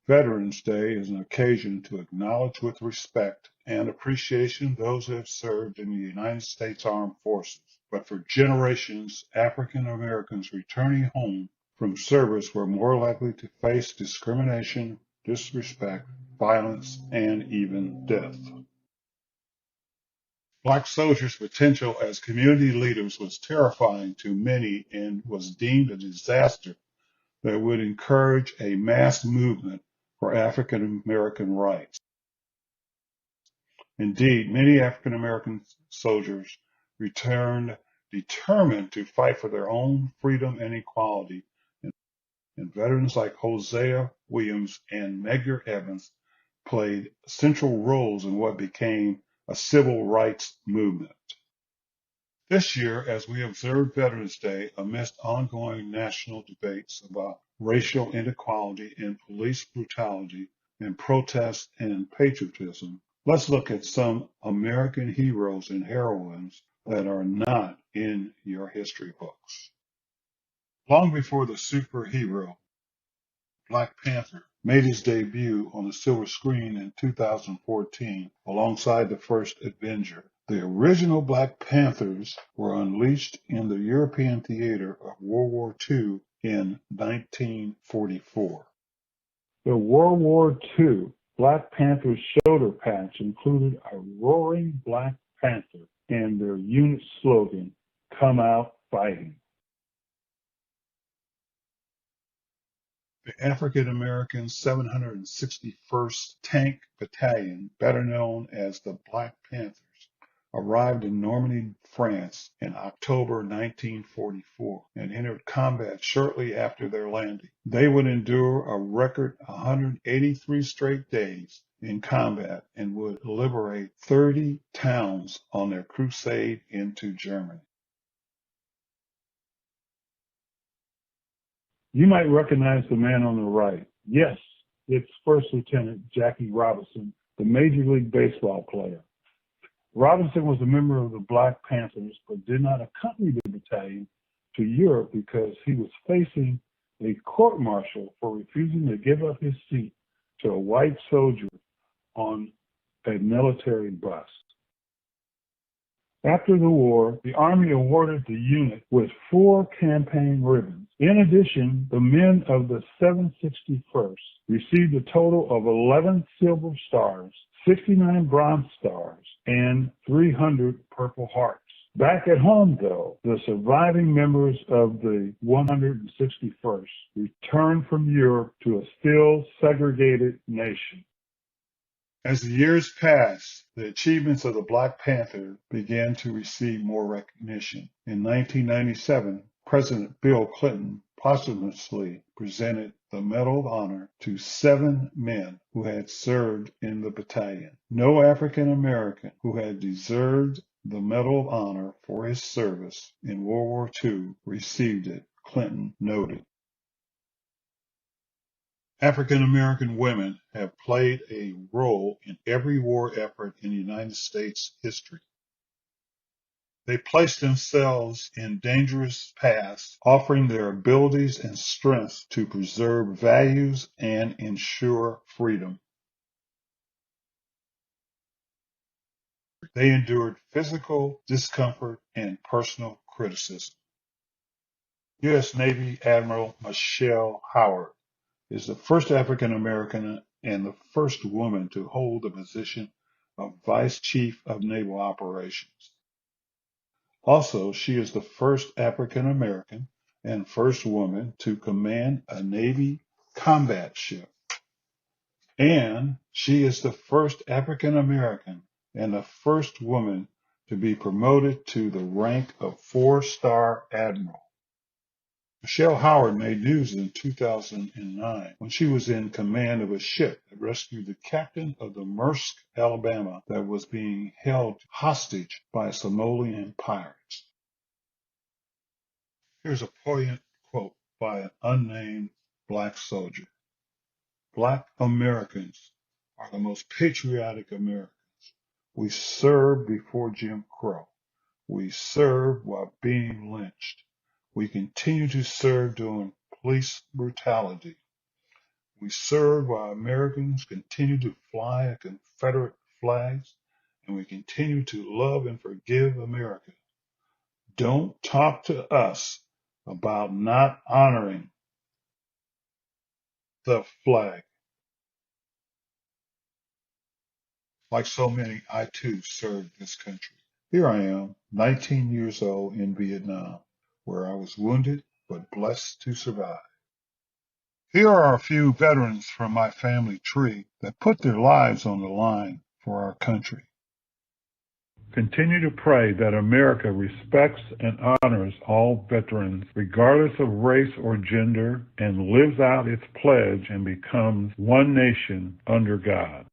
Veterans Day is an occasion to acknowledge with respect and appreciation those who have served in the United States Armed Forces. But for generations, African Americans returning home from service were more likely to face discrimination, disrespect, violence, and even death. Black soldiers' potential as community leaders was terrifying to many and was deemed a disaster that would encourage a mass movement for African American rights. Indeed, many African American soldiers returned determined to fight for their own freedom and equality, and veterans like Hosea Williams and Medgar Evers played central roles in what became a civil rights movement. This year, as we observe Veterans Day amidst ongoing national debates about racial inequality and police brutality and protest and patriotism, let's look at some American heroes and heroines that are not in your history books. Long before the superhero Black Panther made his debut on the silver screen in 2014 alongside the first Avenger, the original Black Panthers were unleashed in the European theater of World War II in 1944. The World War II Black Panthers shoulder patch included a roaring Black Panther and their unit slogan, "Come out fighting." The African American 761st Tank Battalion, better known as the Black Panthers, arrived in Normandy, France in October 1944 and entered combat shortly after their landing. They would endure a record 183 straight days in combat and would liberate 30 towns on their crusade into Germany. You might recognize the man on the right. Yes, it's First Lieutenant Jackie Robinson, the Major League Baseball player. Robinson was a member of the Black Panthers, but did not accompany the battalion to Europe because he was facing a court-martial for refusing to give up his seat to a white soldier on a military bus. After the war, the Army awarded the unit with 4 campaign ribbons. In addition, the men of the 761st received a total of 11 silver stars, 69 bronze stars, and 300 Purple Hearts. Back at home, though, the surviving members of the 161st returned from Europe to a still segregated nation. As the years passed, the achievements of the Black Panther began to receive more recognition. In 1997, President Bill Clinton posthumously presented the Medal of Honor to 7 men who had served in the battalion. No African American who had deserved the Medal of Honor for his service in World War II received it, Clinton noted. African American women have played a role in every war effort in United States history. They placed themselves in dangerous paths, offering their abilities and strengths to preserve values and ensure freedom. They endured physical discomfort and personal criticism. U.S. Navy Admiral Michelle Howard is the first African American and the first woman to hold the position of Vice Chief of Naval Operations. Also, she is the first African American and first woman to command a Navy combat ship. And she is the first African American and the first woman to be promoted to the rank of 4-star admiral. Michelle Howard made news in 2009 when she was in command of a ship that rescued the captain of the Maersk, Alabama, that was being held hostage by Somalian pirates. Here's a poignant quote by an unnamed Black soldier. Black Americans are the most patriotic Americans. We served before Jim Crow. We served while being lynched. We continue to serve during police brutality. We served while Americans continue to fly Confederate flags, and we continue to love and forgive America. Don't talk to us about not honoring the flag. Like so many, I too served this country. Here I am, 19 years old in Vietnam, where I was wounded but blessed to survive. Here are a few veterans from my family tree that put their lives on the line for our country. Continue to pray that America respects and honors all veterans, regardless of race or gender, and lives out its pledge and becomes one nation under God.